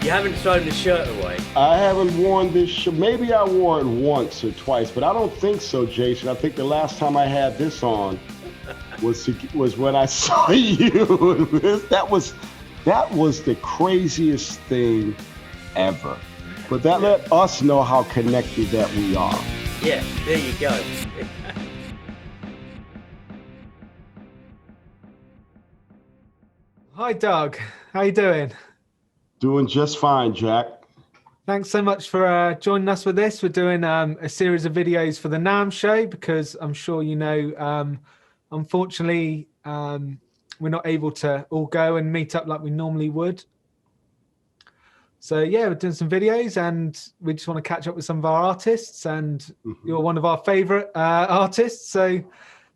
You haven't thrown the shirt away. I haven't worn this shirt. Maybe I wore it once or twice, but I don't think so, Jason. I think the last time I had this on was when I saw you. That was the craziest thing ever. But that let us know how connected that we are. Yeah, there you go. Hi, Doug. How you doing? Doing just fine, Jack. Thanks so much for joining us with this. We're doing a series of videos for the NAMM show because I'm sure you know, unfortunately, we're not able to all go and meet up like we normally would. So yeah, we're doing some videos and we just want to catch up with some of our artists, and you're one of our favorite artists. So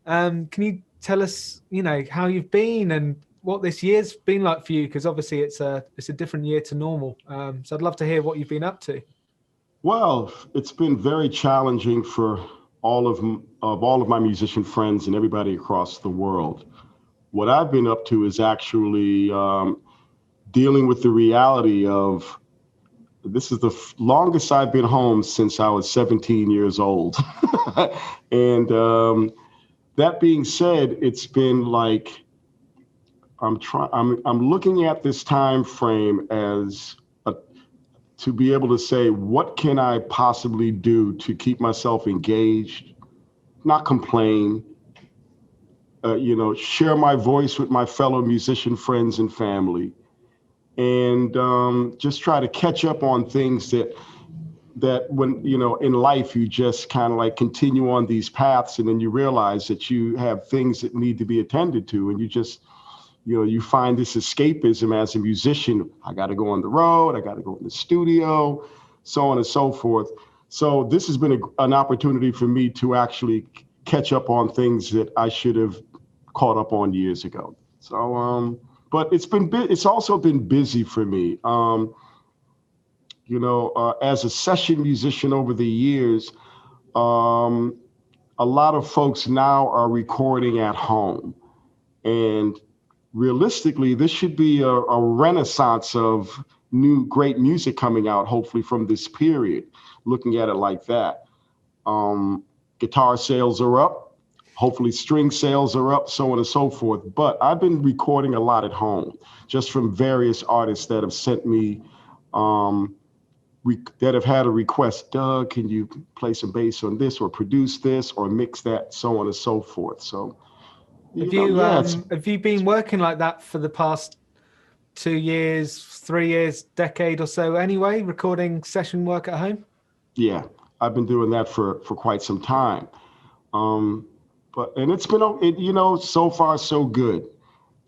can you tell us, you know, how you've been and what this year's been like for you? Because obviously it's a different year to normal. So I'd love to hear what you've been up to. Well, it's been very challenging for all of my musician friends and everybody across the world. What I've been up to is actually dealing with the reality of this is the longest I've been home since I was 17 years old. And that being said, it's been like I'm looking at this time frame as to be able to say, what can I possibly do to keep myself engaged, not complain, share my voice with my fellow musician friends and family, and just try to catch up on things that when, in life, you just kind of like continue on these paths, and then you realize that you have things that need to be attended to, and you just, you find this escapism as a musician. I got to go on the road, I got to go in the studio, so on and so forth. So this has been an opportunity for me to actually catch up on things that I should have caught up on years ago. So, but it's also been busy for me. As a session musician over the years, a lot of folks now are recording at home, and realistically, this should be a renaissance of new great music coming out, hopefully from this period, looking at it like that. Guitar sales are up, hopefully string sales are up, so on and so forth. But I've been recording a lot at home, just from various artists that have sent me, that have had a request, Doug, can you play some bass on this or produce this or mix that, so on and so forth. So have you been working like that for the past 2 years, 3 years, decade or so anyway, recording session work at home? Yeah, I've been doing that for quite some time. And it's been, so far so good.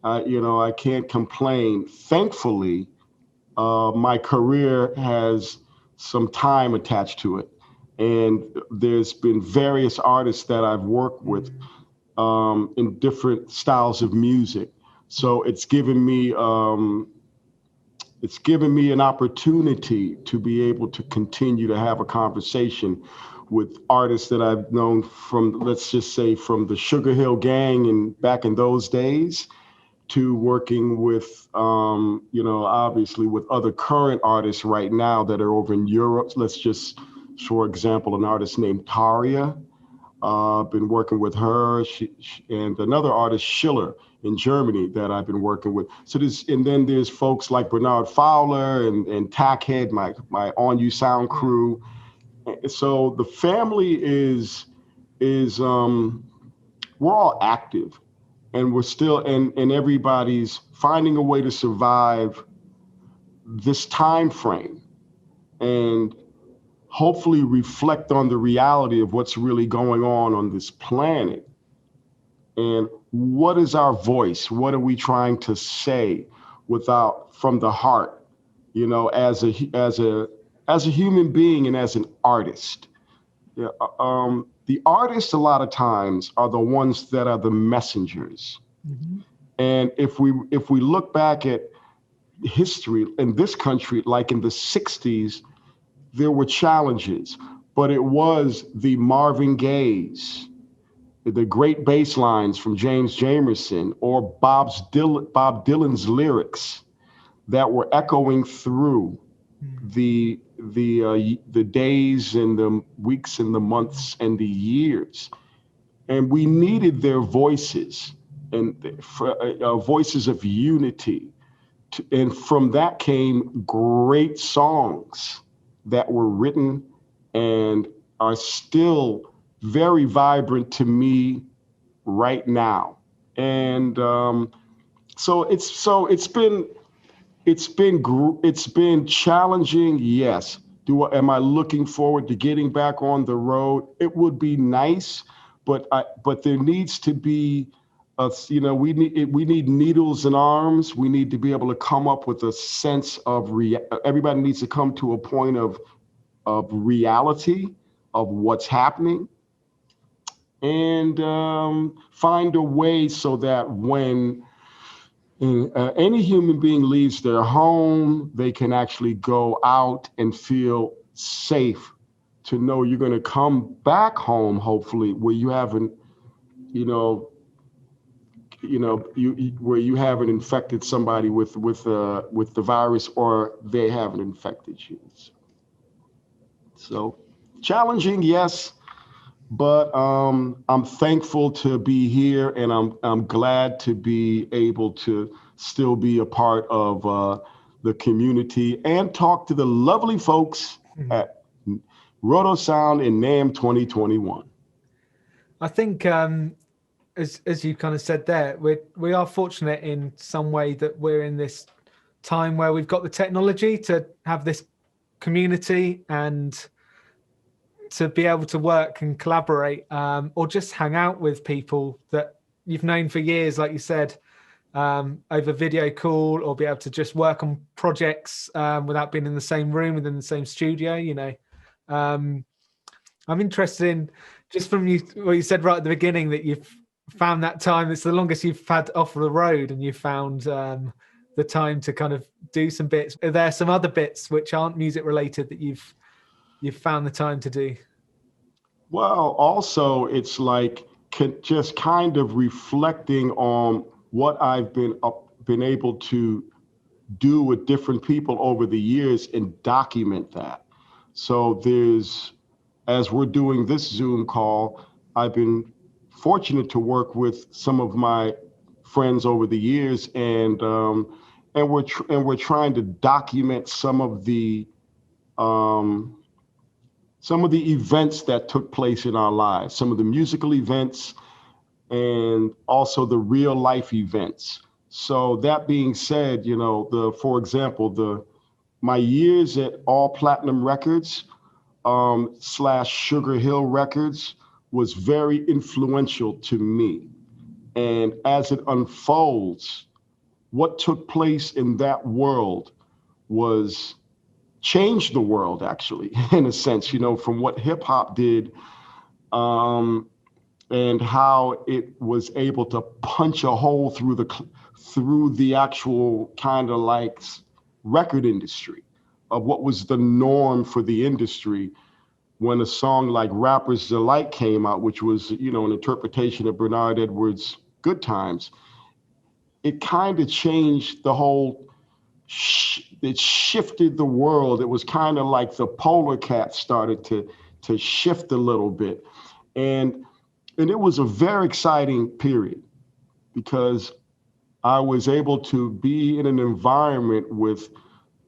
I can't complain. Thankfully, my career has some time attached to it. And there's been various artists that I've worked with in different styles of music. So it's given me an opportunity to be able to continue to have a conversation with artists that I've known from, let's just say, from the Sugarhill Gang and back in those days, to working with, obviously with other current artists right now that are over in Europe. Let's just, for example, an artist named Taria. Been working with her, and another artist, Schiller, in Germany, that I've been working with. So then there's folks like Bernard Fowler and Tackhead, my On You Sound crew. So the family is we're all active, and we're still, and everybody's finding a way to survive this time frame, and hopefully reflect on the reality of what's really going on this planet. And what is our voice? What are we trying to say from the heart, as a human being and as an artist? Yeah, the artists a lot of times are the ones that are the messengers. Mm-hmm. And if we look back at history in this country, like in the 60s, there were challenges, but it was the Marvin Gaye's, the great bass lines from James Jamerson, or Bob Dylan's lyrics that were echoing through the days and the weeks and the months and the years, and we needed their voices and voices of unity. And from that came great songs that were written and are still very vibrant to me right now. And it's been challenging, yes. Am I looking forward to getting back on the road? It would be nice, but there needs to be we need needles and arms. We need to be able to come up with a sense of everybody needs to come to a point of reality of what's happening, and find a way so that when any human being leaves their home, they can actually go out and feel safe, to know you're going to come back home, hopefully, where you haven't, where you haven't infected somebody with the virus, or they haven't infected you. So challenging, yes. But I'm thankful to be here, and I'm glad to be able to still be a part of the community and talk to the lovely folks at Rotosound in NAMM 2021. I think, as you kind of said there, we are fortunate in some way that we're in this time where we've got the technology to have this community and to be able to work and collaborate, or just hang out with people that you've known for years, like you said, over video call, or be able to just work on projects without being in the same room, within the same studio. I'm interested in, just from what you said right at the beginning, that you've found that time. It's the longest you've had off the road, and you found the time to kind of do some bits. Are there some other bits which aren't music related that you've found the time to do? Well, also, it's like just kind of reflecting on what I've been able to do with different people over the years and document that. So as we're doing this Zoom call, I've been fortunate to work with some of my friends over the years, and we're trying to document some of the events that took place in our lives, some of the musical events, and also the real life events. So that being said, for example, my years at All Platinum Records / Sugarhill Records was very influential to me. And as it unfolds, what took place in that world changed the world, actually, in a sense, from what hip hop did, and how it was able to punch a hole through the actual kind of like record industry of what was the norm for the industry. When a song like Rapper's Delight came out, which was, an interpretation of Bernard Edwards' Good Times, it kind of changed the whole, it shifted the world. It was kind of like the polar cap started to shift a little bit. And it was a very exciting period, because I was able to be in an environment with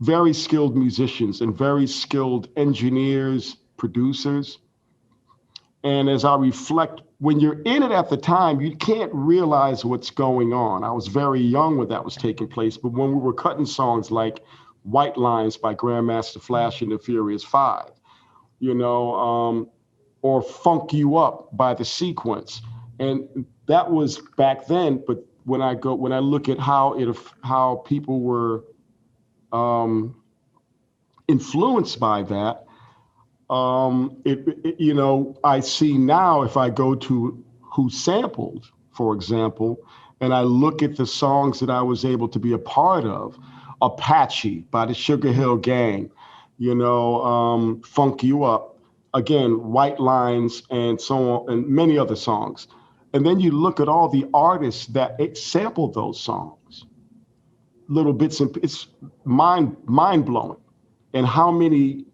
very skilled musicians and very skilled engineers, producers. And as I reflect, when you're in it at the time, you can't realize what's going on. I was very young when that was taking place, but when we were cutting songs like White Lines by Grandmaster Flash and the Furious Five, or Funk You Up by The Sequence. And that was back then, but when I look at how people were influenced by that, I see now, if I go to Who Sampled, for example, and I look at the songs that I was able to be a part of, Apache by the Sugarhill Gang, Funk You Up, again, White Lines, and so on, and many other songs. And then you look at all the artists that sampled those songs, little bits, and it's mind blowing. and how many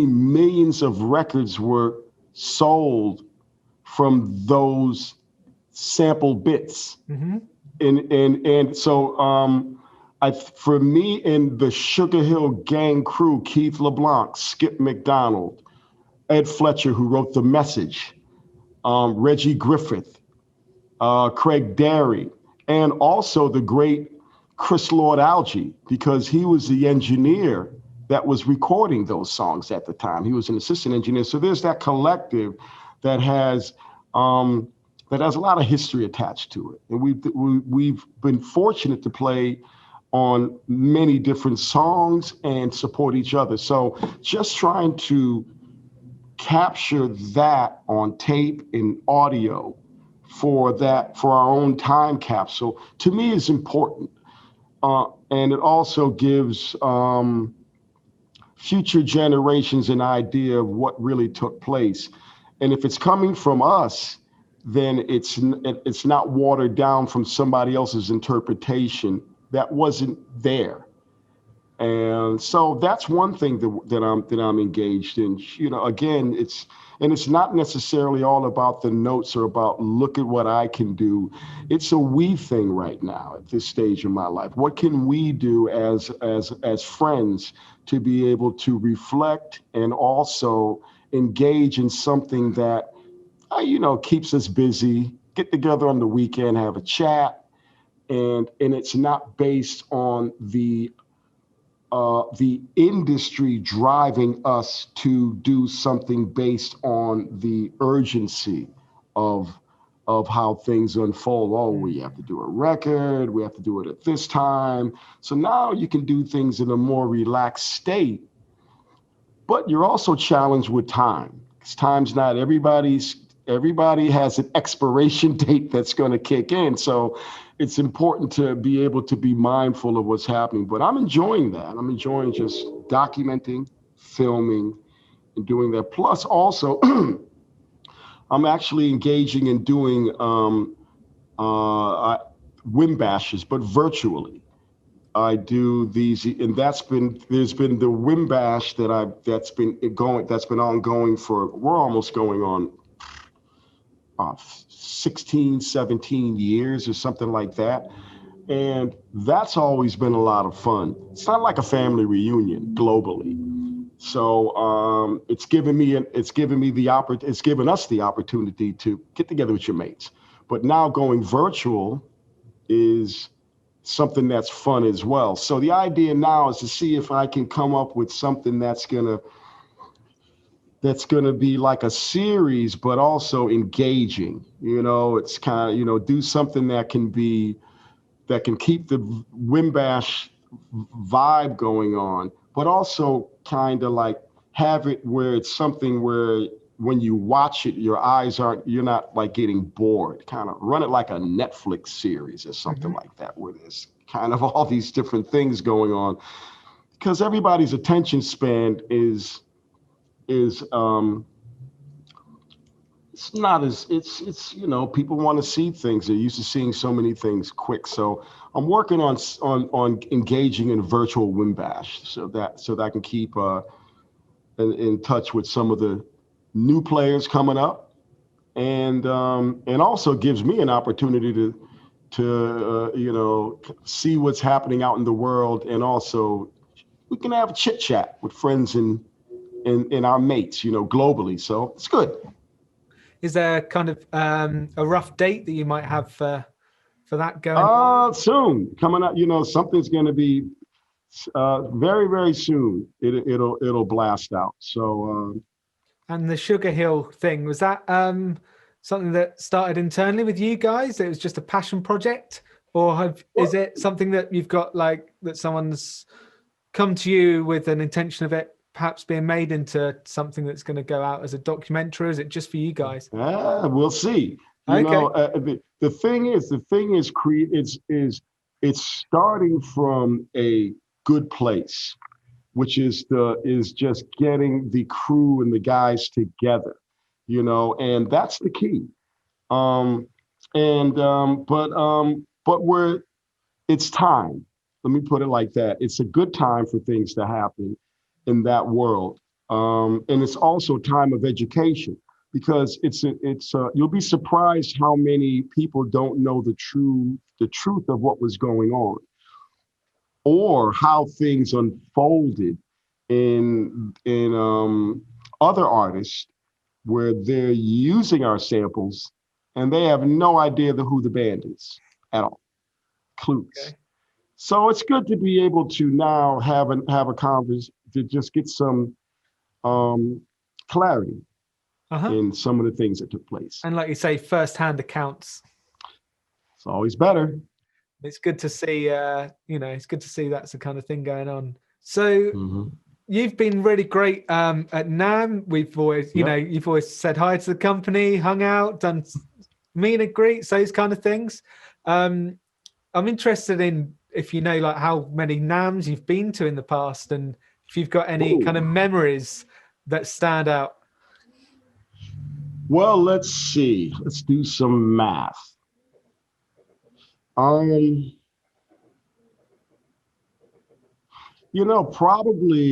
millions of records were sold from those sample bits. Mm-hmm. And so for me and the Sugarhill Gang crew, Keith LeBlanc, Skip McDonald, Ed Fletcher, who wrote The Message, Reggie Griffith, Craig Derry, and also the great Chris Lord Alge, because he was the engineer that was recording those songs at the time. He was an assistant engineer. So there's that collective that has a lot of history attached to it. And we've been fortunate to play on many different songs and support each other. So just trying to capture that on tape and audio for our own time capsule, to me, is important. And it also gives future generations an idea of what really took place. And if it's coming from us, then it's not watered down from somebody else's interpretation that wasn't there. And so that's one thing that I'm engaged in. Again, it's not necessarily all about the notes or about look at what I can do. It's a we thing right now at this stage of my life. What can we do as friends to be able to reflect and also engage in something that keeps us busy, get together on the weekend, have a chat, and it's not based on the industry driving us to do something based on the urgency of how things unfold. Oh, we have to do a record, we have to do it at this time. So now you can do things in a more relaxed state, but you're also challenged with time. Because time's not everybody has an expiration date that's going to kick in. So it's important to be able to be mindful of what's happening. But I'm enjoying that. I'm enjoying just documenting, filming, and doing that. Plus, also, I'm actually engaging in doing Wimbashes, but virtually. I do these, and there's been the Wimbash that's been ongoing we're almost going on 16, 17 years or something like that. And that's always been a lot of fun. It's not like a family reunion globally. So it's given us the opportunity to get together with your mates. But now going virtual is something that's fun as well. So the idea now is to see if I can come up with something that's gonna be like a series, but also engaging. It's kind of, do something that can keep the Wimbash vibe going on, but also kind of like have it where it's something where when you watch it, you're not like getting bored. Kind of run it like a Netflix series or something like that, where there's kind of all these different things going on, because everybody's attention span is it's not as it's people want to see things. They're used to seeing so many things quick. So I'm working on engaging in virtual Wimbash so that I can keep in touch with some of the new players coming up, and also gives me an opportunity to see what's happening out in the world, and also we can have a chit chat with friends and our mates, globally. So it's good. Is there kind of a rough date that you might have for that going? Soon coming up. Something's going to be very, very soon. It'll blast out. So. And the Sugarhill thing, was that something that started internally with you guys? It was just a passion project, or is it something that you've got that someone's come to you with an intention of it perhaps being made into something that's going to go out as a documentary? Or is it just for you guys? We'll see. The thing is, it's starting from a good place, which is just getting the crew and the guys together, and that's the key. But it's time. Let me put it like that. It's a good time for things to happen in that world. And it's also a time of education, because you'll be surprised how many people don't know the truth of what was going on, or how things unfolded in other artists, where they're using our samples and they have no idea who the band is at all. Clues. Okay. So it's good to be able to now have a conversation to just get some clarity in some of the things that took place. And like you say, first-hand accounts. It's always better. It's good to see, it's good to see that's the kind of thing going on. So you've been really great at NAMM. We've always, you've always said hi to the company, hung out, done meet and greets, those kind of things. I'm interested in if you know like how many NAMMs you've been to in the past, and if you've got any kind of memories that stand out. Well, let's see. Let's do some math. Probably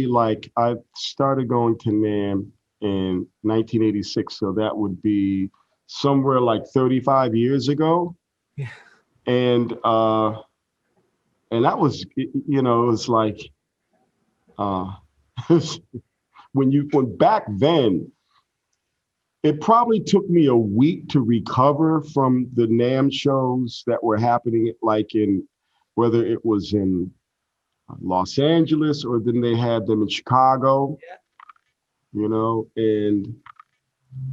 like I started going to NAMM in 1986, so that would be somewhere like 35 years ago. Yeah. And that was, it was like, when back then, it probably took me a week to recover from the NAMM shows that were happening, like whether it was in Los Angeles, or then they had them in Chicago. Yeah.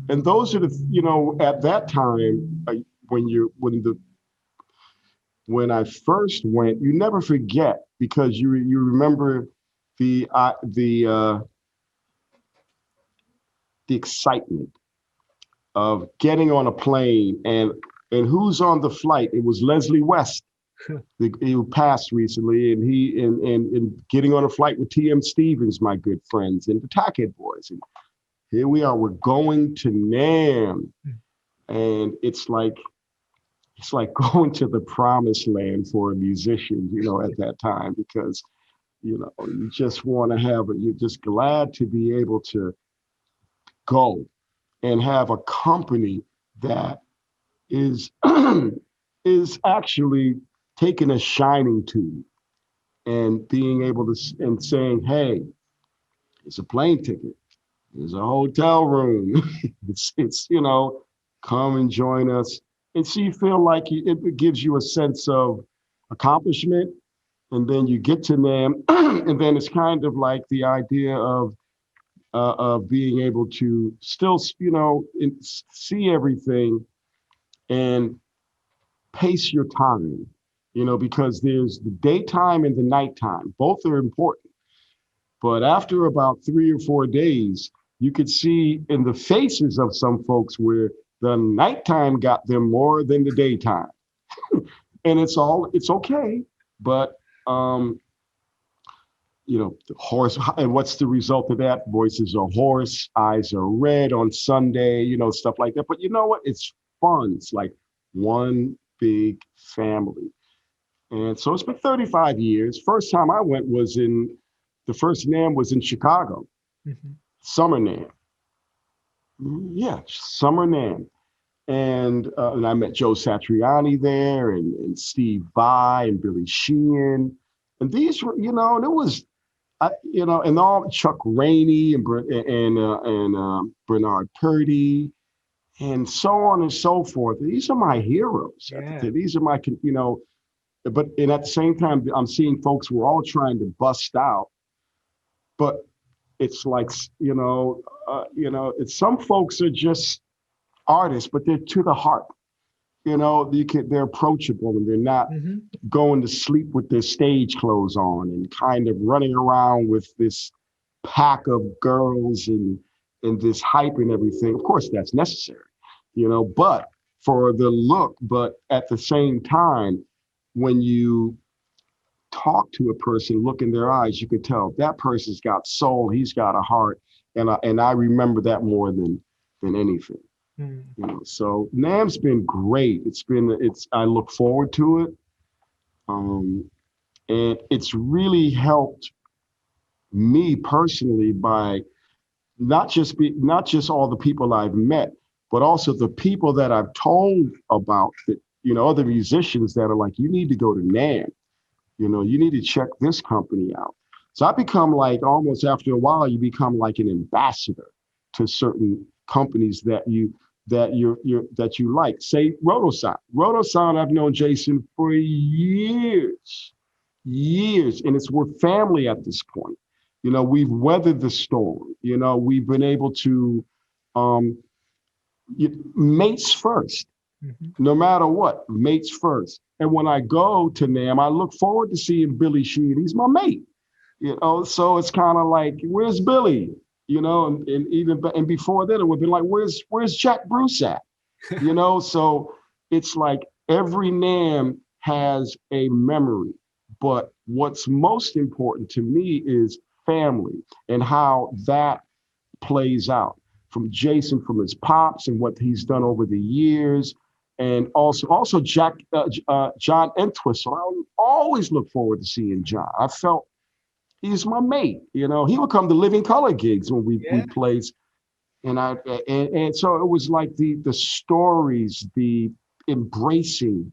And those are the, at that time, when I first went, you never forget, because you remember the excitement of getting on a plane, and who's on the flight? It was Leslie West. He passed recently, and and getting on a flight with T.M. Stevens, my good friends, and the Tackhead Boys. And here we are, we're going to NAMM. And it's like going to the promised land for a musician, at that time, because, you just want to you're just glad to be able to go and have a company that is is actually taking a shining to you and being able to, and saying, hey, it's a plane ticket, there's a hotel room, it's come and join us. And so you feel like it gives you a sense of accomplishment. And then you get to NAMM, and then it's kind of like the idea of being able to still, see everything and pace your time, because there's the daytime and the nighttime. Both are important. But after about 3 or 4 days, you could see in the faces of some folks where the nighttime got them more than the daytime. And it's okay. But, the horse, and what's the result of that? Voices are hoarse, eyes are red on Sunday, stuff like that. But you know what? It's fun. It's like one big family. And so it's been 35 years. First time I went the first NAMM was in Chicago, Summer NAMM. Yeah, Summer NAMM. And I met Joe Satriani there, and Steve Vai and Billy Sheehan. And these were, and it was, and all Chuck Rainey and Bernard Purdy, and so on and so forth. These are my heroes. Yeah. These are my, but at the same time, I'm seeing folks who are all trying to bust out. But it's like, it's some folks are just artists, but they're to the heart. They're approachable, and they're not going to sleep with their stage clothes on and kind of running around with this pack of girls and this hype and everything. Of course, that's necessary, but for the look. But at the same time, when you talk to a person, look in their eyes, you can tell that person's got soul, he's got a heart. And I remember that more than anything. So NAMM's been great. I look forward to it. And it's really helped me personally by not just all the people I've met, but also the people that I've told about that, other musicians that are like, you need to go to NAMM, you need to check this company out. So I become like, almost after a while, you become like an ambassador to certain companies that you like. Say Rotosound. Rotosound, I've known Jason for years, and we're family at this point. We've weathered the storm. We've been able to mates first, no matter what, mates first. And when I go to NAMM, I look forward to seeing Billy Sheehan. He's my mate. So it's kind of like, where's Billy? And before that, it would be like, where's Jack Bruce at? So it's like every NAMM has a memory, but what's most important to me is family and how that plays out from Jason, from his pops and what he's done over the years. And also John Entwistle. I always look forward to seeing John. I felt he's my mate. He would come to Living Color gigs when we played. And so it was like the stories, the embracing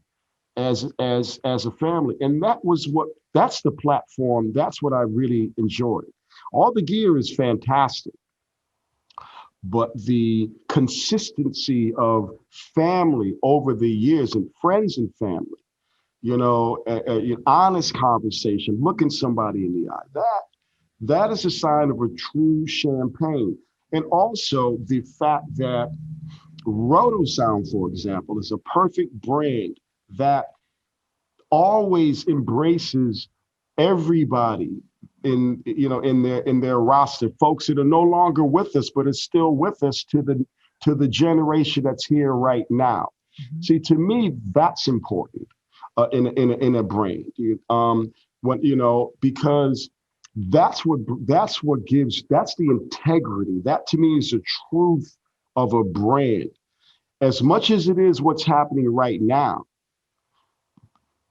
as a family. And that's the platform. That's what I really enjoyed. All the gear is fantastic, but the consistency of family over the years and friends and family, honest conversation, looking somebody in the eye, that is a sign of a true champagne. And also the fact that Rotosound, for example, is a perfect brand that always embraces everybody in their roster, folks that are no longer with us, but are still with us to the generation that's here right now. Mm-hmm. See, to me, that's important in a brand. Because that's the integrity. That to me is the truth of a brand. As much as it is what's happening right now,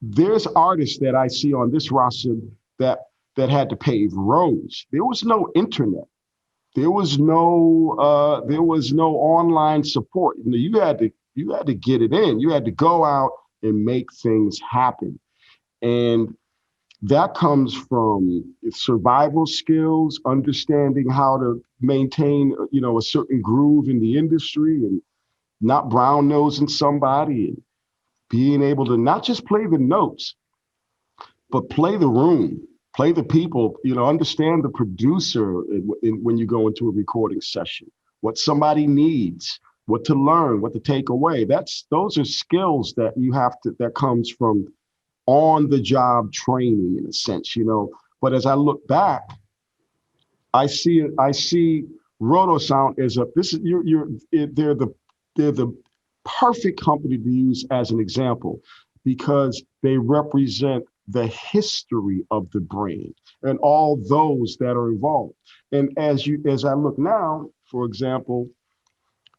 there's artists that I see on this roster that had to pave roads. There was no internet. There was no online support. You had to get it in. You had to go out and make things happen. And that comes from survival skills, understanding how to maintain, a certain groove in the industry and not brown nosing somebody, and being able to not just play the notes, but play the room, play the people, understand the producer when you go into a recording session, what somebody needs, what to learn, what to take away. Those are skills that comes from on the job training in a sense, But as I look back, I see Rotosound as they're the perfect company to use as an example, because they represent the history of the brand and all those that are involved. And as I look now, for example,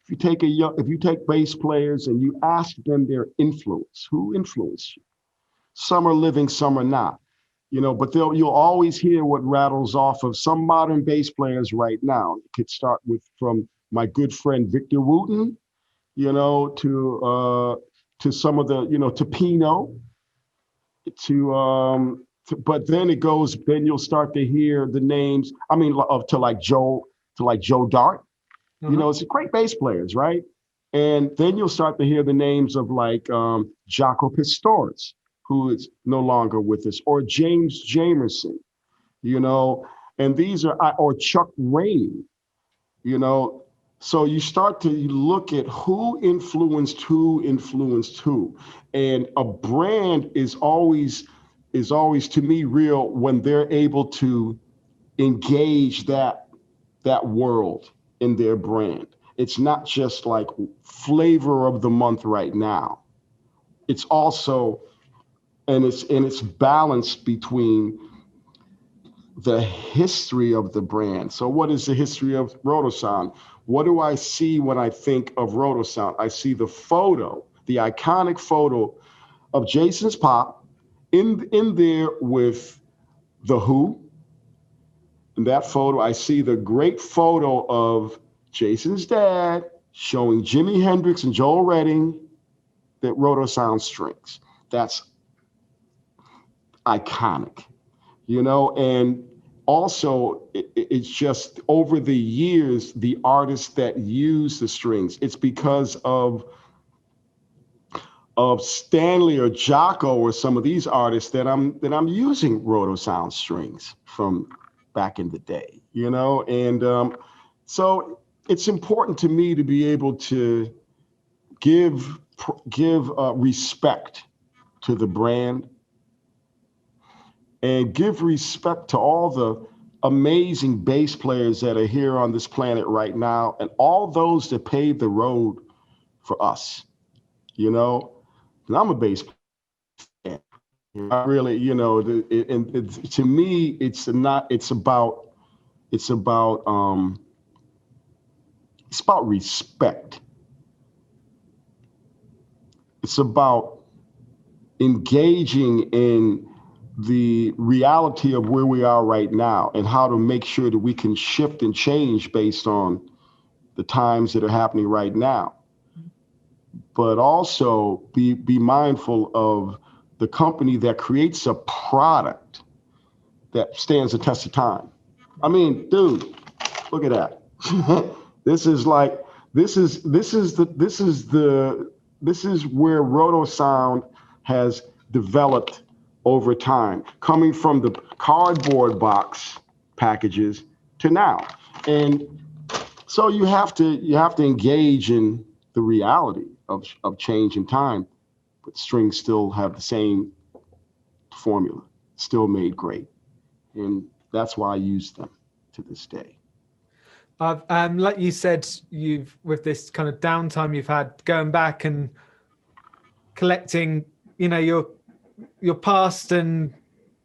if you take bass players and you ask them their influence, who influenced you? Some are living, some are not, but you'll always hear what rattles off of some modern bass players right now. It could start from my good friend Victor Wooten, to some of the, to Pino, but then you'll start to hear the names, to like Joe Dart, it's great bass players, right? And then you'll start to hear the names of like Jaco Pastorius, who is no longer with us, or James Jamerson, and these or Chuck Rainey, So you start to look at who influenced who. And a brand is always to me real when they're able to engage that world in their brand. It's not just like flavor of the month right now. It's also, and it's balanced between the history of the brand. So what is the history of Rotosound? What do I see when I think of Rotosound? I see the iconic photo of Jason's pop in there with The Who. In that photo, I see the great photo of Jason's dad showing Jimi Hendrix and Joel Redding that Rotosound strings. That's iconic, you know, and also it's just over the years, the artists that use the strings, it's because of Stanley or Jocko or some of these artists that I'm using Rotosound strings from back in the day, you know, and so it's important to me to be able to give respect to the brand and give respect to all the amazing bass players that are here on this planet right now and all those that paved the road for us, you know. And I'm a bass player. I really, you know, to me, it's about respect. It's about engaging in the reality of where we are right now and how to make sure that we can shift and change based on the times that are happening right now. But also be mindful of the company that creates a product that stands the test of time. I mean, dude, look at that. This is where Rotosound has developed over time, coming from the cardboard box packages to now. And so you have to engage in the reality of change in time, but strings still have the same formula, still made great. And that's why I use them to this day. Like you said, with this kind of downtime you've had, going back and collecting, you know, your past and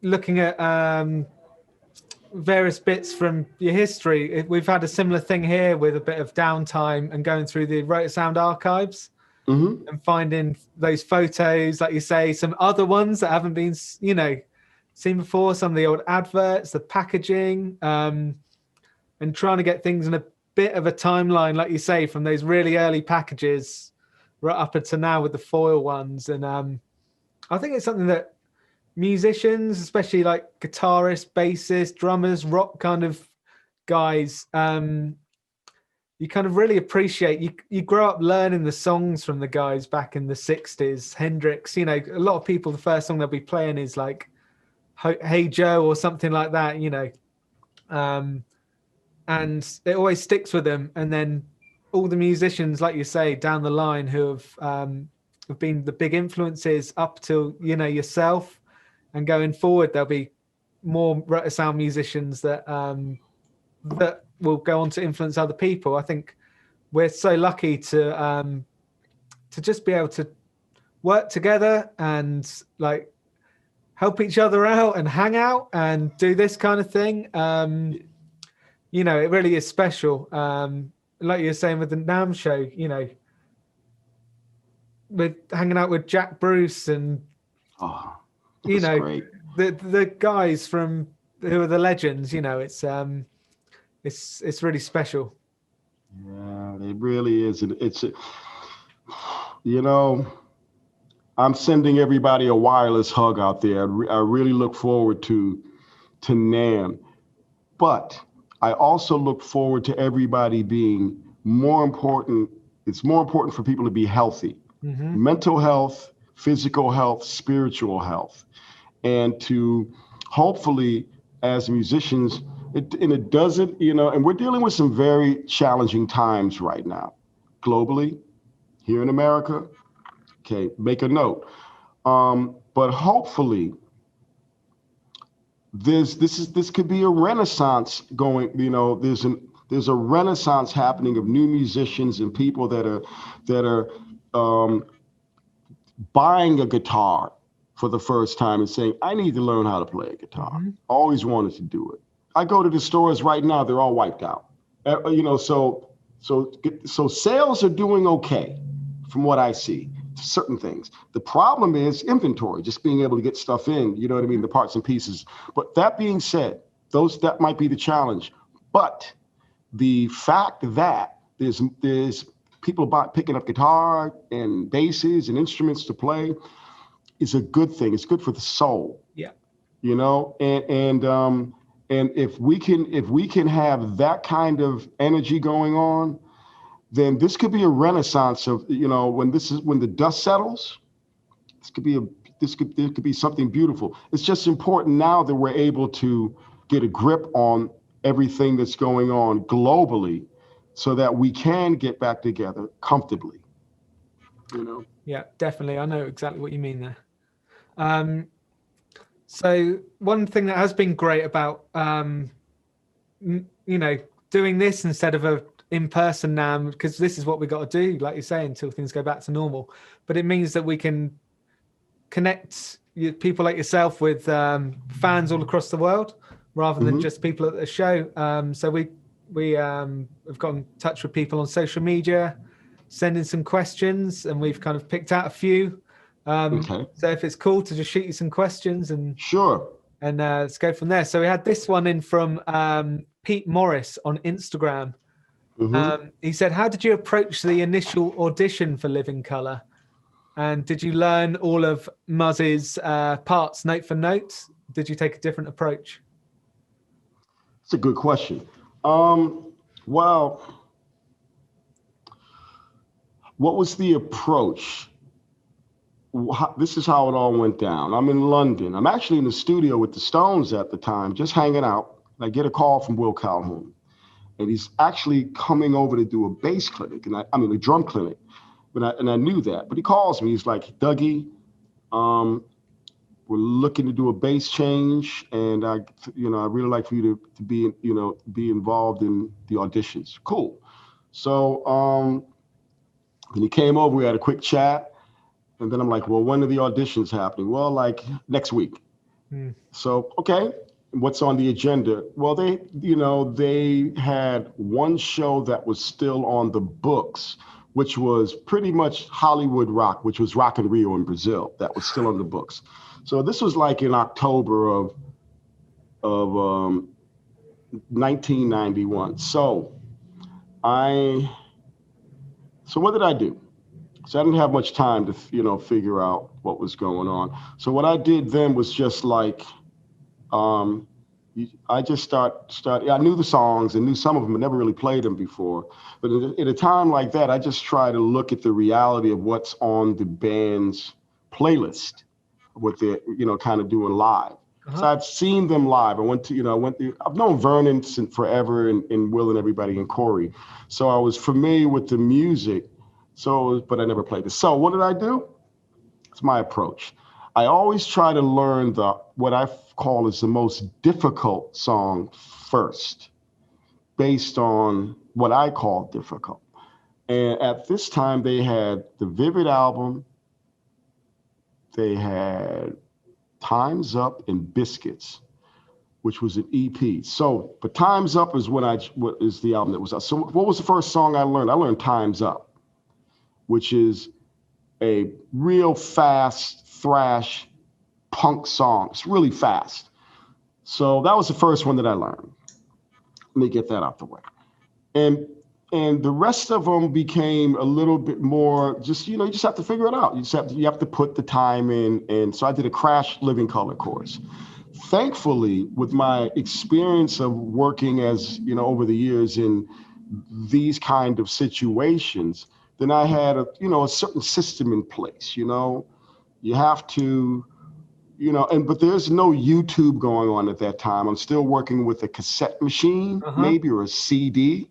looking at various bits from your history. We've had a similar thing here with a bit of downtime and going through the Rotosound archives and finding those photos, like you say, some other ones that haven't been, you know, seen before, some of the old adverts, the packaging, and trying to get things in a bit of a timeline, like you say, from those really early packages right up until now with the foil ones. And I think it's something that musicians, especially like guitarists, bassists, drummers, rock kind of guys, you kind of really appreciate. You grow up learning the songs from the guys back in the 60s, Hendrix, you know, a lot of people, the first song they'll be playing is like Hey Joe or something like that, you know, and it always sticks with them. And then all the musicians, like you say, down the line who have been the big influences up till, you know, yourself, and going forward, there'll be more Rotosound musicians that that will go on to influence other people. I think we're so lucky to just be able to work together and like help each other out and hang out and do this kind of thing. You know, it really is special. Like you were saying with the NAMM show, you know, with hanging out with Jack Bruce and you know, great. the guys from who are the legends. You know, it's really special. Yeah, it really is. It's you know, I'm sending everybody a wireless hug out there. I really look forward to NAMM, but I also look forward to everybody being more important. It's more important for people to be healthy, mental health, physical health, spiritual health, and to hopefully, as musicians, it doesn't, you know, and we're dealing with some very challenging times right now, globally, here in America. Okay, make a note. But hopefully, this could be a renaissance going. You know, there's a renaissance happening of new musicians and people that are buying a guitar for the first time and saying, I need to learn how to play a guitar. Always wanted to do it. I go to the stores right now, they're all wiped out. You know, so sales are doing okay from what I see. certain things. The problem is inventory, just being able to get stuff in, you know what I mean, the parts and pieces. But that being said, that might be the challenge. But the fact that there's people picking up guitar and basses and instruments to play is a good thing. It's good for the soul. Yeah. You know, and if we can have that kind of energy going on, then this could be a renaissance of, you know, when the dust settles, there could be something beautiful. It's just important now that we're able to get a grip on everything that's going on globally so that we can get back together comfortably, you know? Yeah, definitely. I know exactly what you mean there. So one thing that has been great about, you know, doing this instead of a in-person NAMM, because this is what we got to do, like you say, until things go back to normal. But it means that we can connect people like yourself with fans all across the world, rather than just people at the show. So we have got in touch with people on social media, sending some questions, and we've kind of picked out a few. Okay. So if it's cool to just shoot you some questions and Sure. And let's go from there. So we had this one in from Pete Morris on Instagram. He said, how did you approach the initial audition for Living Colour? And did you learn all of Muzz's parts note for note? Did you take a different approach? It's a good question. Well, what was the approach? This is how it all went down. I'm in London. I'm actually in the studio with the Stones at the time, just hanging out. And I get a call from Will Calhoun. And he's actually coming over to do a bass clinic, I mean a drum clinic. And I knew that. But he calls me. He's like, Dougie, we're looking to do a bass change, and I really like for you to be involved in the auditions. Cool. So when he came over, we had a quick chat, and then I'm like, well, when are the auditions happening? Well, like next week. So okay, what's on the agenda? Well, they had one show that was still on the books, which was pretty much Hollywood Rock, which was Rock in Rio in Brazil. That was still on the books. So this was like in October of 1991. So what did I do? So I didn't have much time to, figure out what was going on. So what I did then was just like, I just start. I knew the songs and knew some of them, but never really played them before. But at a time like that, I just try to look at the reality of what's on the band's playlist, what they're, kind of doing live. So I've seen them live. I've known Vernon since forever and Will and everybody and Corey. So I was familiar with the music. But I never played it. So what did I do? It's my approach. I always try to learn what I call is the most difficult song first, based on what I call difficult. And at this time, they had the Vivid album, they had Time's Up and Biscuits, which was an EP. So, but Time's Up is what is the album that was out. So what was the first song I learned? I learned Time's Up, which is a real fast thrash punk song. It's really fast. So that was the first one that I learned. Let me get that out the way. And the rest of them became a little bit more just, you just have to figure it out. You have to put the time in. And so I did a Crash Living Colour course. Thankfully, with my experience of working as, over the years in these kind of situations, then I had a certain system in place. You have to, but there's no YouTube going on at that time. I'm still working with a cassette machine, maybe, or a CD.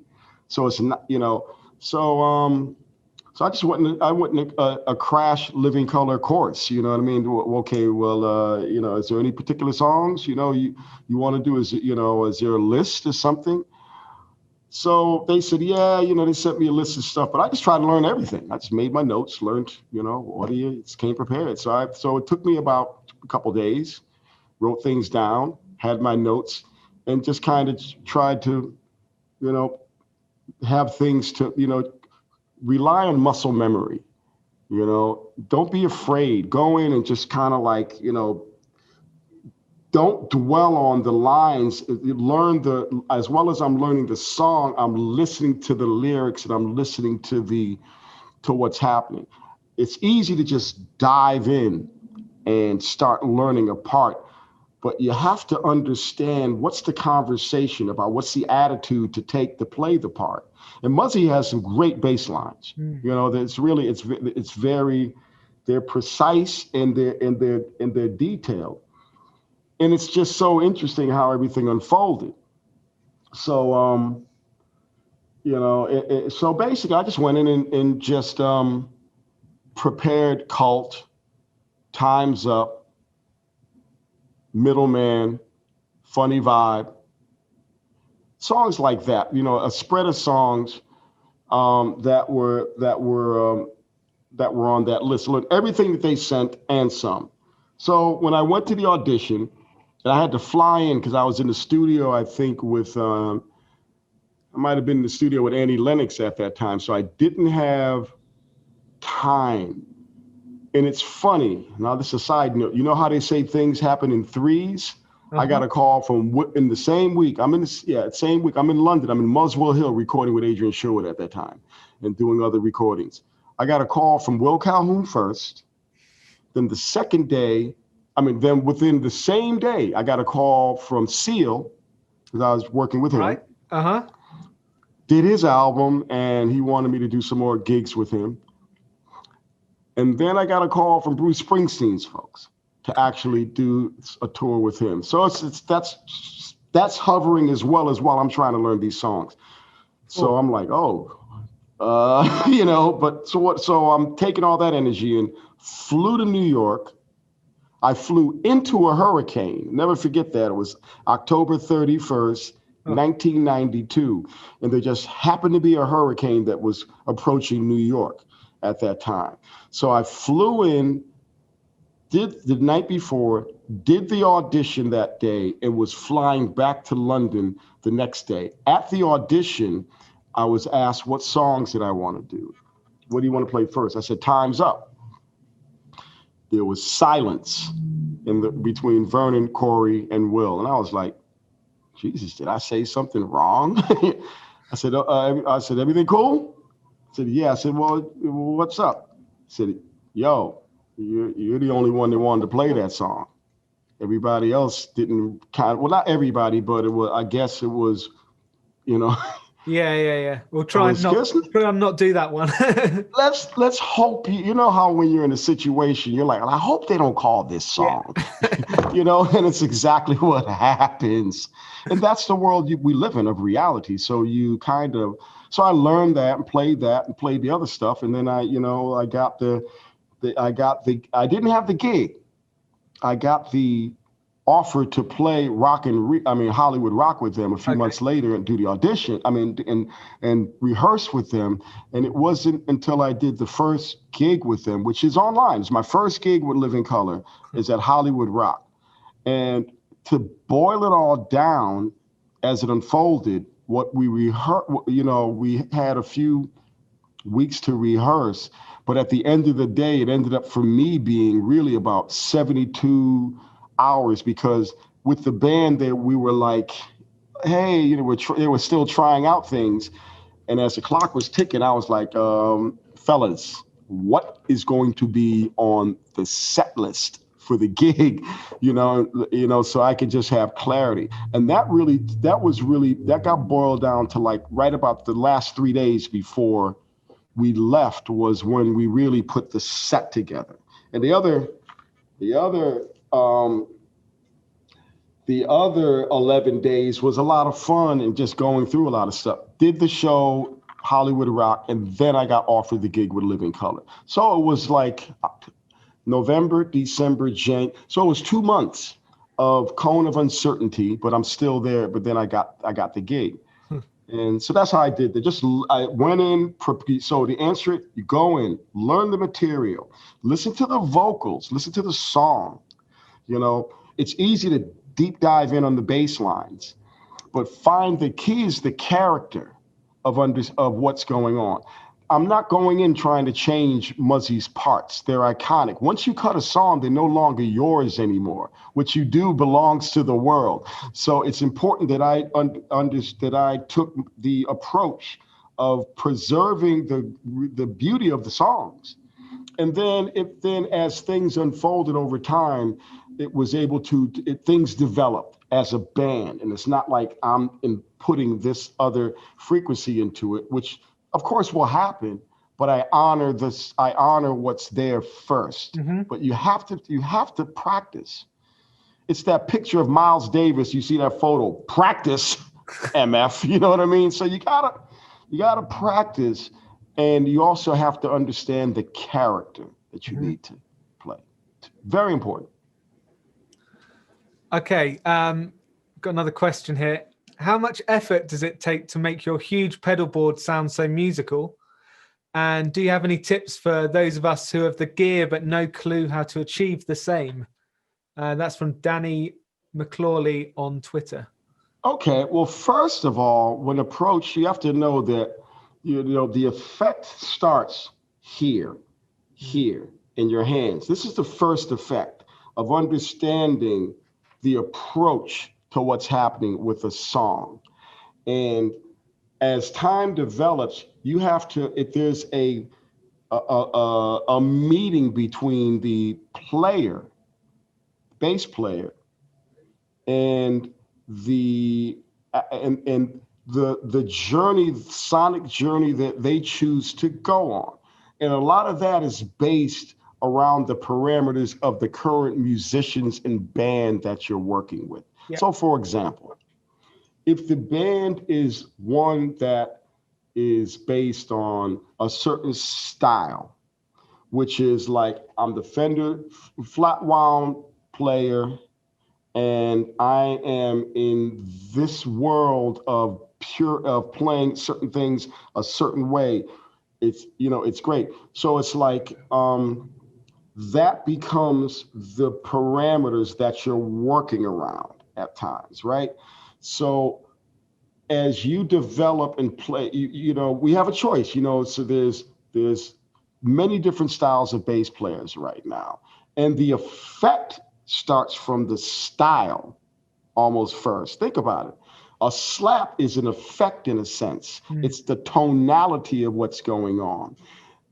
So it's not, so I just went in a Crash Living Colour course. You know what I mean? Okay, well, is there any particular songs, you want to do? Is there a list or something? So they said, yeah, they sent me a list of stuff, but I just tried to learn everything. I just made my notes, learned, audio, came prepared. So it took me about a couple of days, wrote things down, had my notes, and just kind of tried to, have things to, rely on muscle memory. You know, don't be afraid. Go in and just kind of like, you know, don't dwell on the lines. Learn as well as I'm learning the song, I'm listening to the lyrics and I'm listening to what's happening. It's easy to just dive in and start learning a part, but you have to understand what's the conversation about, what's the attitude to take to play the part. And Muzzy has some great bass lines. You know, that's really, it's very, they're precise and they're detailed. And it's just so interesting how everything unfolded. So, you know, so basically I just went in and just prepared Cult, Time's Up, Middleman, Funny Vibe, songs like that, you know, a spread of songs that were on that list. Look, everything that they sent and some. So when I went to the audition, and I had to fly in because I was in the studio, I think with, I might have been in the studio with Annie Lennox at that time. So I didn't have time. And it's funny. Now, this is a side note. You know how they say things happen in threes? I got a call from in the same week. Same week. I'm in London. I'm in Muswell Hill recording with Adrian Sherwood at that time and doing other recordings. I got a call from Will Calhoun first. Then the second day, then within the same day, I got a call from Seal, because I was working with him. Right. Did his album, and he wanted me to do some more gigs with him. And then I got a call from Bruce Springsteen's folks to actually do a tour with him. So that's hovering as well as while I'm trying to learn these songs. So I'm like, you know, but so I'm taking all that energy and flew to New York. I flew into a hurricane. Never forget that. It was October 31st, 1992. And there just happened to be a hurricane that was approaching New York at that time. So I flew in, did the night before, did the audition that day, and was flying back to London the next day. At the audition, I was asked, what songs did I want to do? What do you want to play first? I said, Time's Up. There was silence between Vernon, Corey, and Will. And I was like, Jesus, did I say something wrong? I said, everything cool? I said, yeah. I said, well, what's up? I said, yo, you're the only one that wanted to play that song. Everybody else didn't not everybody, but I guess it was, you know. Yeah. We'll try and not do that one. Let's hope, you know how when you're in a situation, you're like, I hope they don't call this song, you know, and it's exactly what happens. And that's the world we live in of reality. So so I learned that and played the other stuff. And then I didn't have the gig. I got the offer to play Hollywood Rock with them a few months later and do the audition, and rehearse with them. And it wasn't until I did the first gig with them, which is online. It's my first gig with Living Color, is at Hollywood Rock. And to boil it all down as it unfolded, what we rehearsed, you know, we had a few weeks to rehearse, but at the end of the day, it ended up for me being really about 72 hours, because with the band there, we were like, hey, you know, they were still trying out things. And as the clock was ticking, I was like, fellas, what is going to be on the set list for the gig, you know, so I could just have clarity. And that got boiled down to like right about the last 3 days before we left was when we really put the set together. And the other 11 days was a lot of fun and just going through a lot of stuff. Did the show, Hollywood Rock, and then I got offered the gig with Living Color. So it was like November, December, January. So it was 2 months of cone of uncertainty, but I'm still there. But then I got the gig. And so that's how I did it. I went in. So to answer it, you go in, learn the material, listen to the vocals, listen to the song. You know, it's easy to deep dive in on the bass lines, but find the key is the character of what's going on. I'm not going in trying to change Muzzy's parts. They're iconic. Once you cut a song, they're no longer yours anymore. What you do belongs to the world. So it's important that I took the approach of preserving the beauty of the songs. And then as things unfolded over time, things developed as a band. And it's not like I'm putting this other frequency into it, which of course will happen, but I honor what's there first. Mm-hmm. But you have to practice. It's that picture of Miles Davis. You see that photo, practice, MF, you know what I mean? So you gotta practice, and you also have to understand the character that you need to play. Very important. Okay, got another question here. How much effort does it take to make your huge pedal board sound so musical? And do you have any tips for those of us who have the gear but no clue how to achieve the same? That's from Danny McClawley on Twitter. Okay, well, first of all, when approached, you have to know that the effect starts here in your hands. This is the first effect of understanding the approach to what's happening with a song. And as time develops, you have to, if there's a meeting between the bass player, and the sonic journey that they choose to go on. And a lot of that is based around the parameters of the current musicians and band that you're working with. Yeah. So for example, if the band is one that is based on a certain style, which is like, I'm the Fender flat wound player, and I am in this world of playing certain things a certain way. It's great. So it's like, that becomes the parameters that you're working around at times, right? So as you develop and play, we have a choice, so there's many different styles of bass players right now. And the effect starts from the style almost first. Think about it. A slap is an effect in a sense. It's the tonality of what's going on.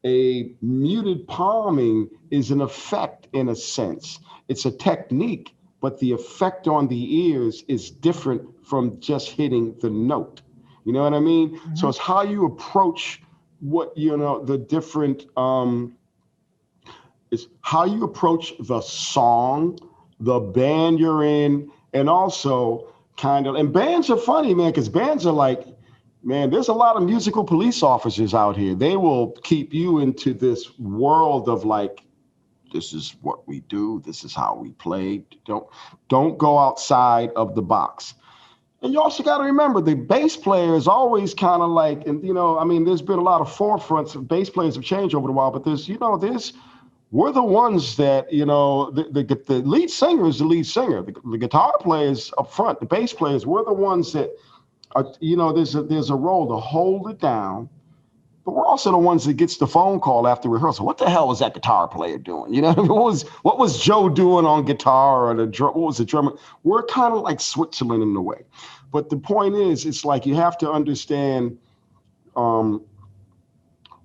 A muted palming is an effect in a sense. It's a technique, but the effect on the ears is different from just hitting the note. You know what I mean? Mm-hmm. So it's how you approach the different, it's how you approach the song, the band you're in, and also and bands are funny, man, because bands are like, man, there's a lot of musical police officers out here. They will keep you into this world of like, this is what we do. This is how we play. Don't go outside of the box. And you also got to remember the bass player is always kind of like, and there's been a lot of forefronts of bass players have changed over the while, but we're the ones that, the lead singer is the lead singer. The guitar players up front, the bass players, we're the ones that are, there's a role to hold it down, but we're also the ones that gets the phone call after rehearsal. What the hell was that guitar player doing? What was Joe doing on guitar, or what was the drummer? We're kind of like Switzerland in a way. But the point is, it's like you have to understand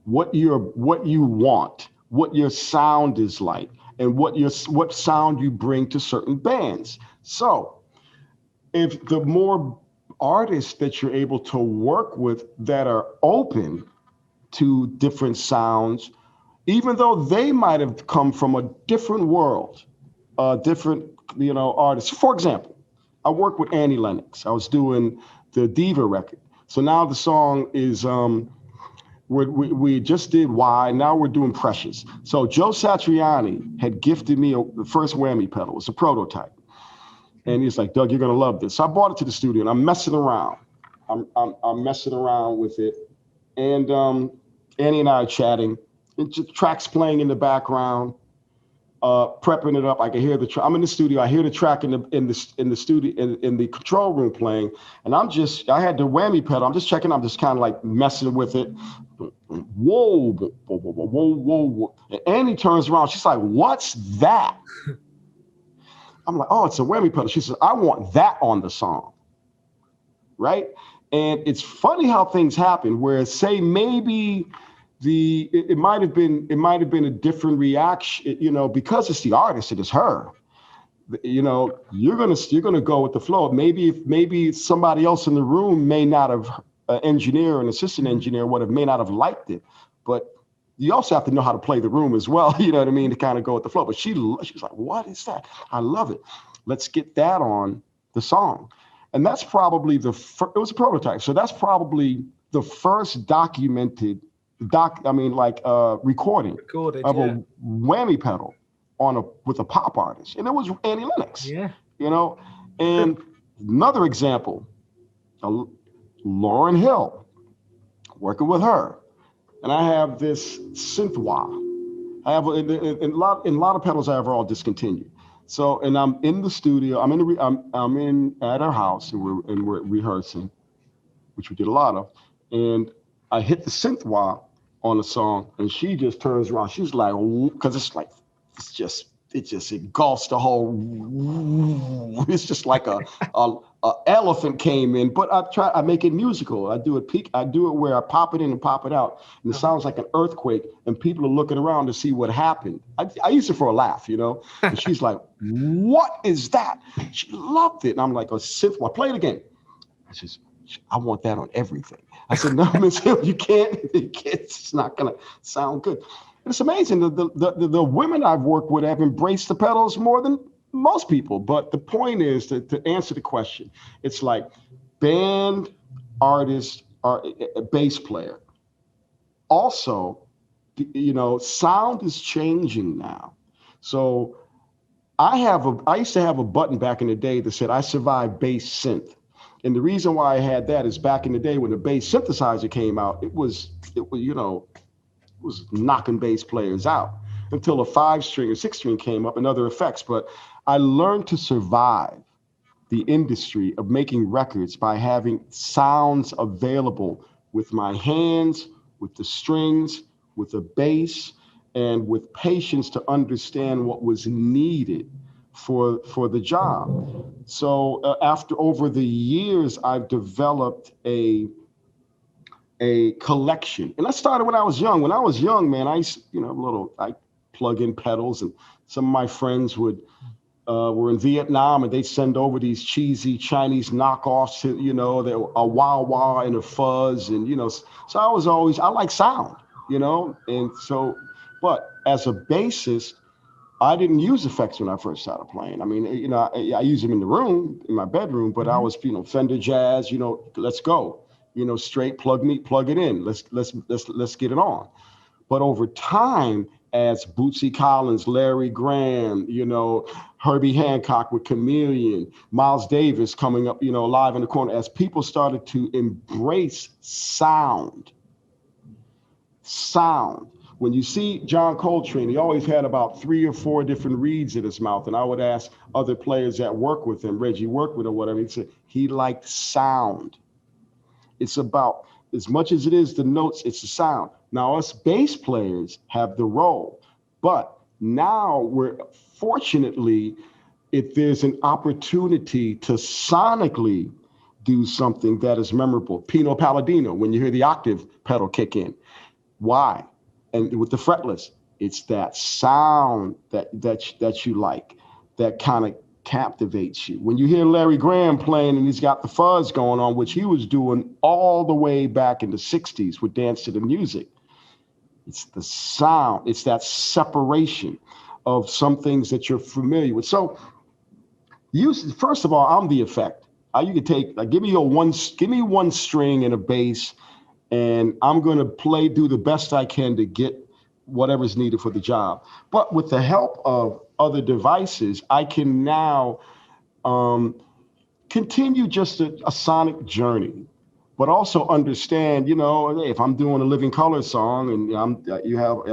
what you want, what your sound is like, and what sound you bring to certain bands. So if the more artists that you're able to work with that are open to different sounds, even though they might have come from a different world, different, artists. For example, I worked with Annie Lennox. I was doing the Diva record. So now the song is, we just did Why, now we're doing Precious. So Joe Satriani had gifted me the first Whammy pedal. It's a prototype. And he's like, Doug, you're gonna love this. So I brought it to the studio and I'm messing around. I'm messing around with it. And Annie and I are chatting. And just tracks playing in the background. prepping it up. I can hear the track. I'm in the studio. I hear the track in the studio in the control room playing, and I had the whammy pedal. I'm just checking. I'm just kind of like messing with it. Whoa, whoa, whoa, whoa, whoa, whoa. And Annie turns around. She's like, "What's that?" I'm like, "Oh, it's a whammy pedal." She says, "I want that on the song." Right? And it's funny how things happen where, say, maybe it might have been a different reaction, because it's the artist, it is her. You're gonna go with the flow. Maybe somebody else in the room may not have, an engineer, an assistant engineer may not have liked it, but you also have to know how to play the room as well. You know what I mean, to kind of go with the flow. But she's like, "What is that? I love it. Let's get that on the song." And that's probably it was a prototype. So that's probably the first documented recording of a whammy pedal with a pop artist. And it was Annie Lennox. Yeah. And another example, Lauryn Hill, working with her. And I have this synth wah. I have a lot of pedals I have are all discontinued. So, and I'm in the studio. I'm at our house, and we're rehearsing, which we did a lot of. And I hit the synth wah on the song, and she just turns around. She's like, because it just engulfs the whole. It's just like a elephant came in. But I make it musical. I do it where I pop it in and pop it out, and it sounds like an earthquake, and people are looking around to see what happened. I use it for a laugh, And she's like, "What is that?" She loved it, and I'm like, "A synth wah. Play it again." I want that on everything. I said, "No, Miss Hill, you can't. It's not gonna sound good." And it's amazing. The women I've worked with have embraced the pedals more than most people. But the point is to answer the question, it's like band, artist, or a bass player. Also, sound is changing now. So I used to have a button back in the day that said, "I survived bass synth." And the reason why I had that is back in the day when the bass synthesizer came out, it was knocking bass players out until a 5-string or 6-string came up and other effects. But I learned to survive the industry of making records by having sounds available with my hands, with the strings, with the bass, and with patience to understand what was needed for the job. So over the years, I've developed a collection. And I started when I was young. When I was young, man, I used, I plug in pedals, and some of my friends were in Vietnam, and they'd send over these cheesy Chinese knockoffs, they were a wah wah and a fuzz. And, so I like sound, and so, but as a bassist, I didn't use effects when I first started playing. I mean, I use them in the room, in my bedroom, but I was, Fender Jazz, let's go, straight plug it in. Let's get it on. But over time, as Bootsy Collins, Larry Graham, Herbie Hancock with Chameleon, Miles Davis coming up, live in the corner, as people started to embrace sound. When you see John Coltrane, he always had about 3 or 4 different reeds in his mouth. And I would ask other players that work with him, Reggie worked with him, whatever, he said he liked sound. It's about, as much as it is the notes, it's the sound. Now, us bass players have the role, but now fortunately, if there's an opportunity to sonically do something that is memorable, Pino Palladino, when you hear the octave pedal kick in, why? And with the fretless, it's that sound that you like, that kind of captivates you. When you hear Larry Graham playing and he's got the fuzz going on, which he was doing all the way back in the 60s with Dance to the Music, it's the sound, it's that separation of some things that you're familiar with. So first of all, I'm the effect. You could take, give me one string and a bass, and I'm going to do the best I can to get whatever's needed for the job. But with the help of other devices, I can now continue just a sonic journey but also understand, you know, if I'm doing a Living Color song and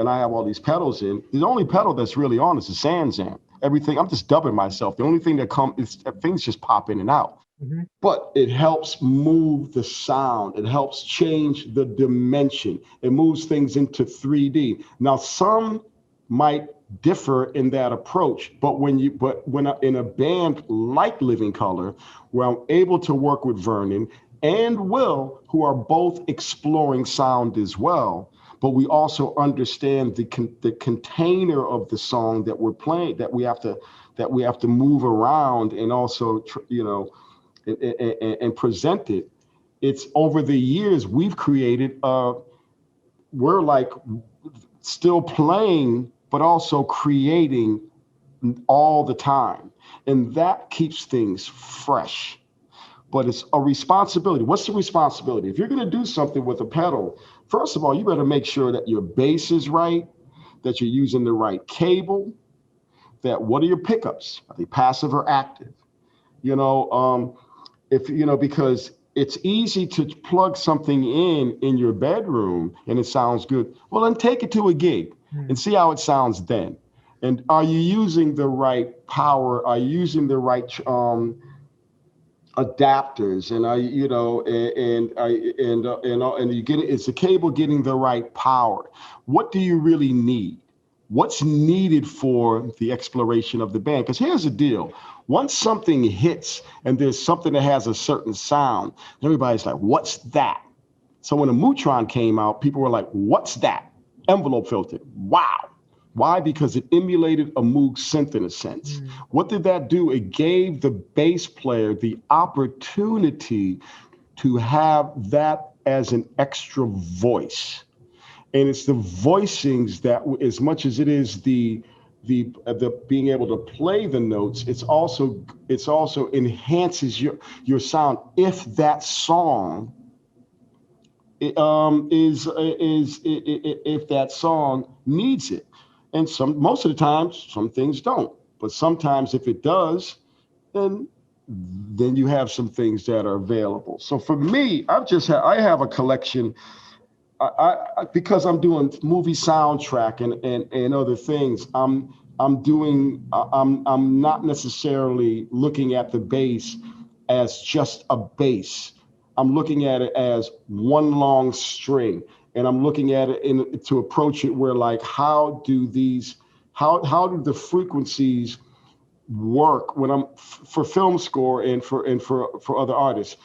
I have all these pedals in, the only pedal that's really on is the Sands amp. Everything, I'm just dubbing myself. The only thing that comes is things just pop in and out. Mm-hmm. But it helps move the sound. It helps change the dimension. It moves things into 3D. Now, some might differ in that approach, but in a band like Living Color, where I'm able to work with Vernon and Will, who are both exploring sound as well, but we also understand the container of the song that we're playing, that we have to move around and also and present it. It's over the years we've created. We're like still playing, but also creating all the time, and that keeps things fresh. But it's a responsibility. What's the responsibility? If you're going to do something with a pedal, first of all, you better make sure that your bass is right, that you're using the right cable, that what are your pickups? Are they passive or active? Because it's easy to plug something in your bedroom and it sounds good. Well, then take it to a gig and see how it sounds then. And are you using the right power? Are you using the right adapters? And is the cable getting the right power? What do you really need? What's needed for the exploration of the band? Because here's the deal. Once something hits and there's something that has a certain sound, everybody's like, what's that? So when the Mutron came out, people were like, what's that? Envelope filter. Wow. Why? Because it emulated a Moog synth in a sense. What did that do? It gave the bass player the opportunity to have that as an extra voice. And it's the voicings that, as much as it is the being able to play the notes, it's also enhances your sound if that song if that song needs it. And most of the times, some things don't. But sometimes if it does, then you have some things that are available. So for me, I have a collection. Because I'm doing movie soundtrack and other things, I'm not necessarily looking at the bass as just a bass. I'm looking at it as one long string, and I'm looking at it to approach it where, like, how do the frequencies work when I'm for film score and for other artists?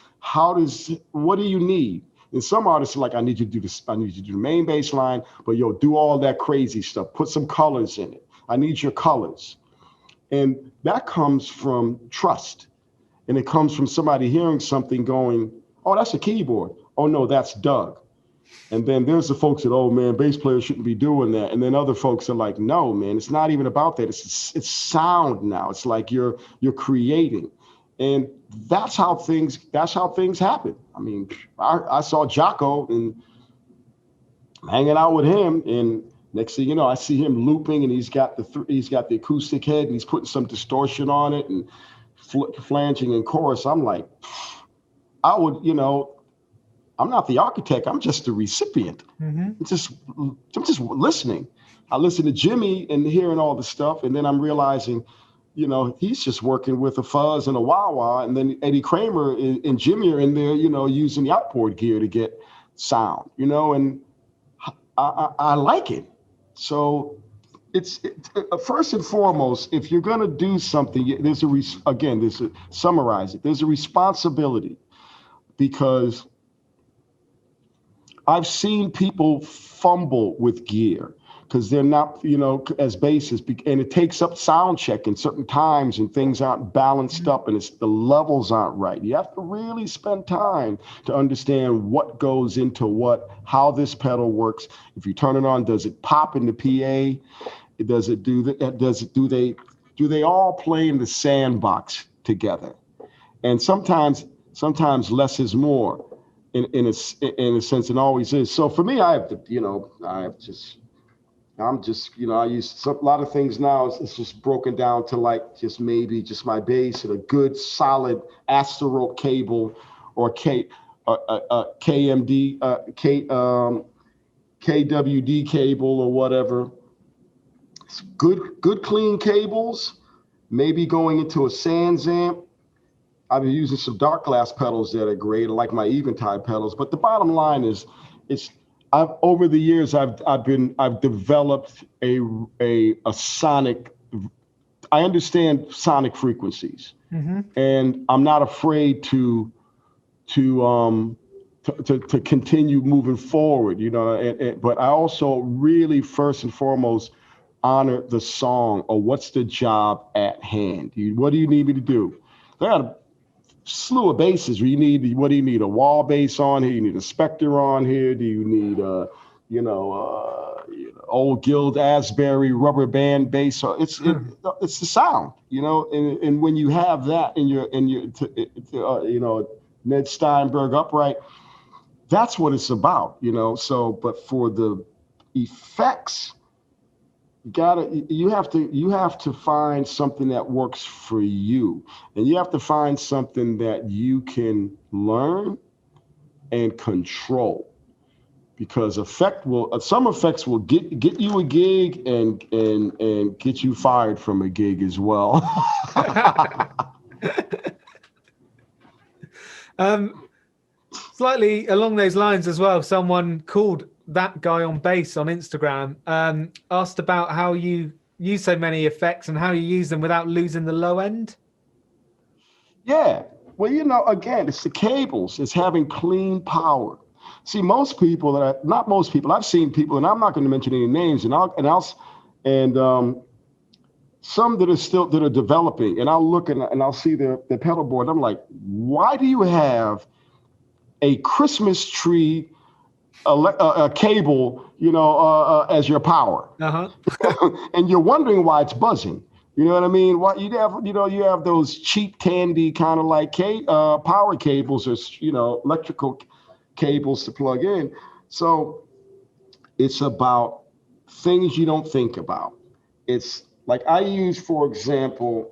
What do you need? And some artists are like, I need you to do this. I need you to do the main bass line, but do all that crazy stuff. Put some colors in it. I need your colors. And that comes from trust. And it comes from somebody hearing something going, oh, that's a keyboard. Oh, no, that's Doug. And then there's the folks that, oh, man, bass players shouldn't be doing that. And then other folks are like, no, man, it's not even about that. It's sound now. It's like you're creating. And that's how things happen. I mean, I saw Jocko and hanging out with him, and next thing you know, I see him looping, and he's got the acoustic head, and he's putting some distortion on it and flanging in chorus. I'm like, I'm not the architect. I'm just the recipient. Mm-hmm. I'm just listening. I listen to Jimmy and hearing all the stuff, and then I'm realizing, he's just working with a fuzz and a wah-wah, and then Eddie Kramer and Jimmy are in there, using the outboard gear to get sound, and I like it. So it's first and foremost, if you're going to do something, summarize it. There's a responsibility, because I've seen people fumble with gear because they're not, as bassists, and it takes up sound check in certain times, and things aren't balanced up, and the levels aren't right. You have to really spend time to understand what goes into what, how this pedal works. If you turn it on, does it pop in the PA? Does it do that? Do they all play in the sandbox together? And sometimes less is more in a sense, and always is. So for me, I use a lot of things now. It's just broken down to like maybe just my bass and a good solid Asterope cable or KMD, KWD cable or whatever. It's good clean cables, maybe going into a Sans amp. I've been using some dark glass pedals that are great. I like my Eventide pedals, but the bottom line is, over the years I've developed a sonic. I understand sonic frequencies, and I'm not afraid to continue moving forward. You know, but I also really first and foremost honor the song, or what's the job at hand. What do you need me to do? There are a slew of basses. What do you need? A wall bass on here? You need a Spectre on here? Do you need old Guild Asbury rubber band bass? It's the sound, you know. And when you have that in your Ned Steinberg upright, that's what it's about, you know. So, but for the effects, you have to find something that works for you, and you have to find something that you can learn and control, because some effects will get you a gig and get you fired from a gig as well. Slightly along those lines as well, someone called that guy on bass on Instagram asked about how you use so many effects and how you use them without losing the low end. Yeah, well, you know, again, it's the cables. It's having clean power. See, not most people. I've seen people, and I'm not going to mention any names, and some that are developing, and I'll look and I'll see the pedal board. I'm like, why do you have a Christmas tree a cable, you know, as your power? And you're wondering why it's buzzing. You know what I mean? Why you have those cheap candy kind of like power cables, or, you know, electrical cables to plug in. So it's about things you don't think about. It's like I use, for example,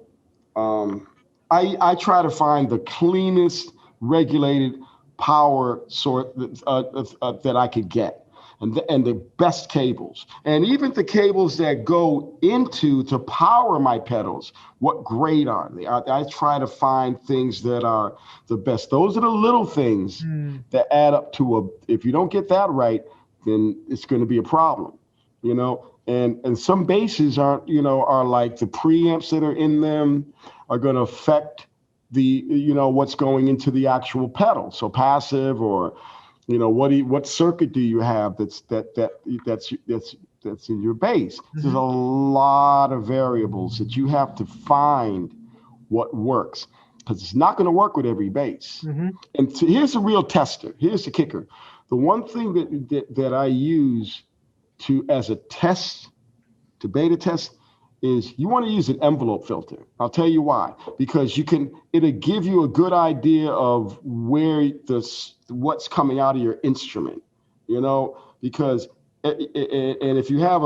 I try to find the cleanest regulated power source that I could get, and the best cables, and even the cables that go to power my pedals. What grade are they? I try to find things that are the best. Those are the little things that add up to if you don't get that right, then it's going to be a problem, you know. And some basses are like the preamps that are in them are going to affect what's going into the actual pedal. So passive, or, you know, what circuit do you have that's in your bass? There's a lot of variables that you have to find what works, because it's not going to work with every bass. And here's the real tester. Here's the kicker. The one thing that I use as a test, to beta test, is you want to use an envelope filter. I'll tell you why. Because it'll give you a good idea of what's coming out of your instrument, you know, because and if you have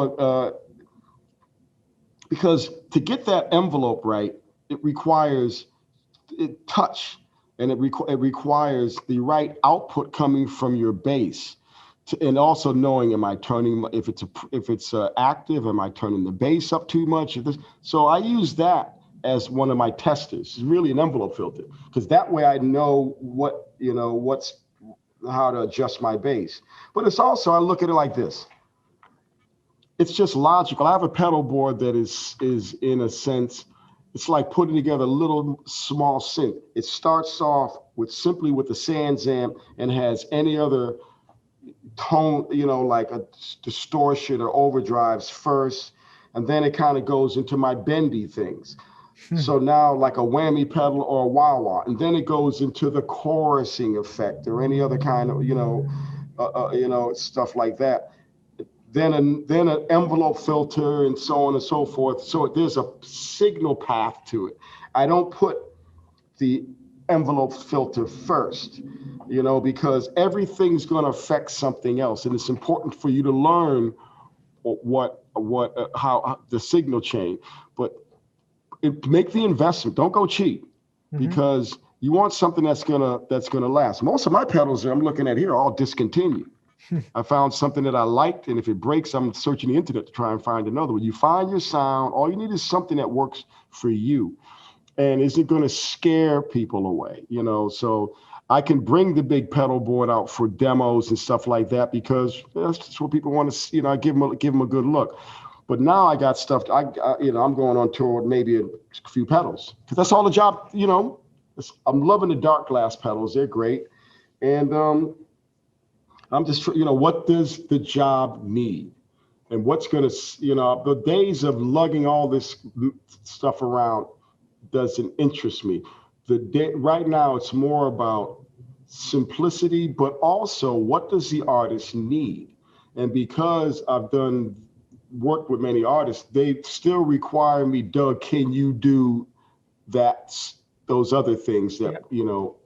because to get that envelope right, it requires touch, and it requires the right output coming from your bass. And also knowing, am I turning, if it's active, am I turning the bass up too much? So I use that as one of my testers. It's really an envelope filter, because that way I know how to adjust my bass. But it's also, I look at it like this. It's just logical. I have a pedal board that is in a sense, it's like putting together a little small synth. It starts off simply with the Sans amp and has any other tone, you know, like a distortion or overdrives first, and then it kind of goes into my bendy things. So now like a whammy pedal or a wah-wah, and then it goes into the chorusing effect or any other kind of, stuff like that. Then an envelope filter, and so on and so forth. So there's a signal path to it. I don't put the envelope filter first, you know, because everything's going to affect something else, and it's important for you to learn how the signal chain. But make the investment. Don't go cheap, because You want something that's gonna last. Most of my pedals that I'm looking at here are all discontinued. I found something that I liked, and if it breaks, I'm searching the internet to try and find another one. You find your sound. All you need is something that works for you, and isn't going to scare people away. So I can bring the big pedal board out for demos and stuff like that because that's just what people want to. I give them a good look. But now I got stuff. I'm going on tour with maybe a few pedals because that's all the job. I'm loving the dark glass pedals. They're great. And I'm just, what does the job need? And what's going to, the days of lugging all this stuff around doesn't interest me. Right now, it's more about simplicity, but also what does the artist need? And because I've worked with many artists, they still require me, Doug, can you do those other things that,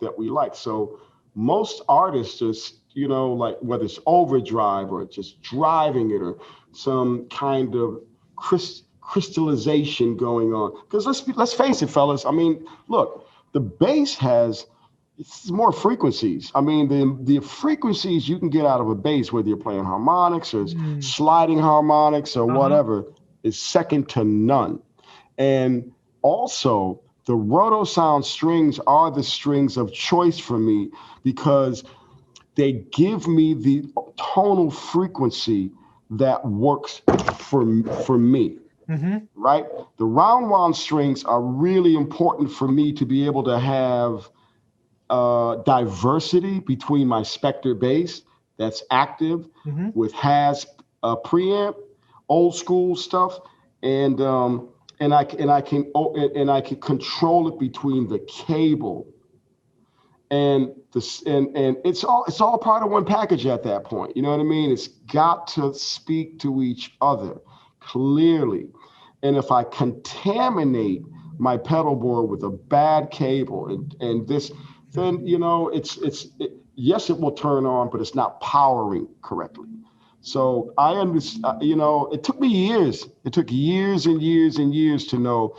that we like? So most artists just, like whether it's overdrive or just driving it or some kind of crystallization going on. Because let's face it, fellas. I mean, look, the bass has more frequencies. I mean, the frequencies you can get out of a bass, whether you're playing harmonics or sliding harmonics or whatever, is second to none. And also, the Rotosound strings are the strings of choice for me because they give me the tonal frequency that works for me. Right? The round wound strings are really important for me to be able to have diversity between my Spectre bass that's active with has preamp, old school stuff, and I can control it between the cable and it's all part of one package at that point. You know what I mean? It's got to speak to each other clearly. And if I contaminate my pedal board with a bad cable and this, then yes, it will turn on, but it's not powering correctly. So I understand. It took me years. It took years and years and years to know.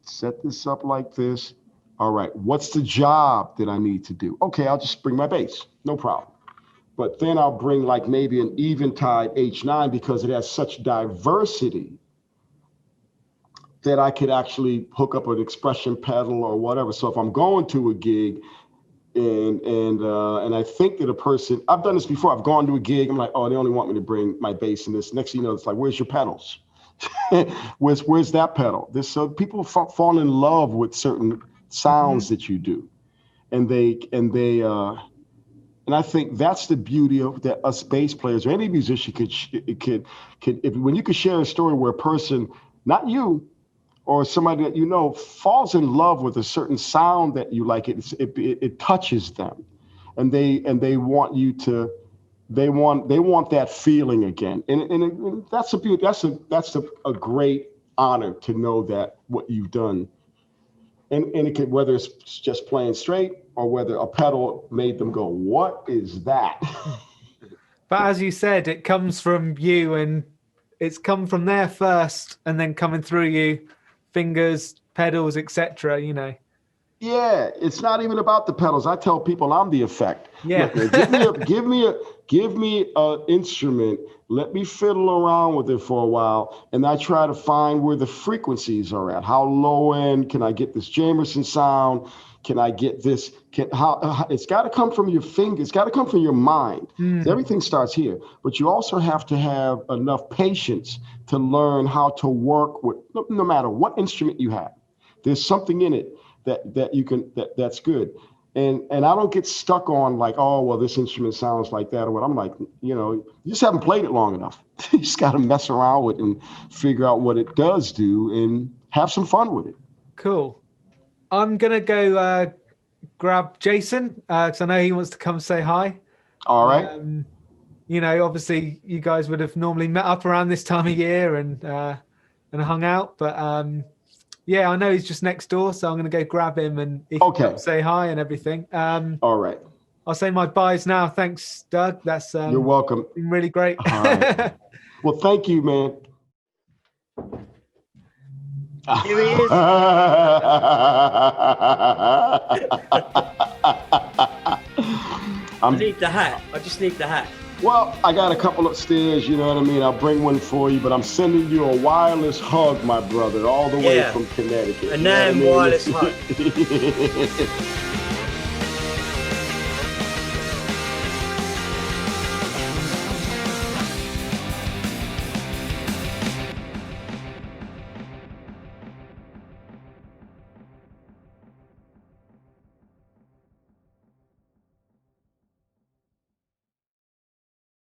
Set this up like this. All right, what's the job that I need to do? Okay, I'll just bring my bass, no problem. But then I'll bring like maybe an Eventide H9 because it has such diversity that I could actually hook up an expression pedal or whatever. So if I'm going to a gig and I think that a person, I've done this before, I've gone to a gig, I'm like, oh, they only want me to bring my bass in this. Next thing you know, it's like, where's your pedals? where's that pedal? So people fall in love with certain sounds that you do, and I think that's the beauty of that us bass players or any musician could when you could share a story where a person, not you or somebody that falls in love with a certain sound that you like, it touches them, and they want you to. They want that feeling again, and that's a beauty. That's a great honor to know that what you've done, and it could, whether it's just playing straight or whether a pedal made them go, "What is that?" But as you said, it comes from you, and it's come from there first, and then coming through you, fingers, pedals, etc. Yeah, it's not even about the pedals. I tell people I'm the effect. Yeah. Look, give me an instrument. Let me fiddle around with it for a while, and I try to find where the frequencies are at. How low end can I get this Jamerson sound? Can I get this? It's got to come from your fingers. It's got to come from your mind. Everything starts here, but you also have to have enough patience to learn how to work with. No matter what instrument you have, there's something in it that you can that's good. And I don't get stuck on like, oh, well, this instrument sounds like that or what. I'm like, you just haven't played it long enough. You just got to mess around with it and figure out what it does do and have some fun with it. Cool. I'm going to go grab Jason because I know he wants to come say hi. All right. Obviously you guys would have normally met up around this time of year and hung out. But yeah, I know he's just next door, so I'm going to go grab him and he can come say hi and everything. All right. I'll say my byes now. Thanks, Doug. That's you're welcome. Been really great. All right. Well, thank you, man. Here he is. I need the hat. I just need the hat. Well, I got a couple upstairs, you know what I mean? I'll bring one for you, but I'm sending you a wireless hug, my brother, all the way from Connecticut. A NAMM wireless hug.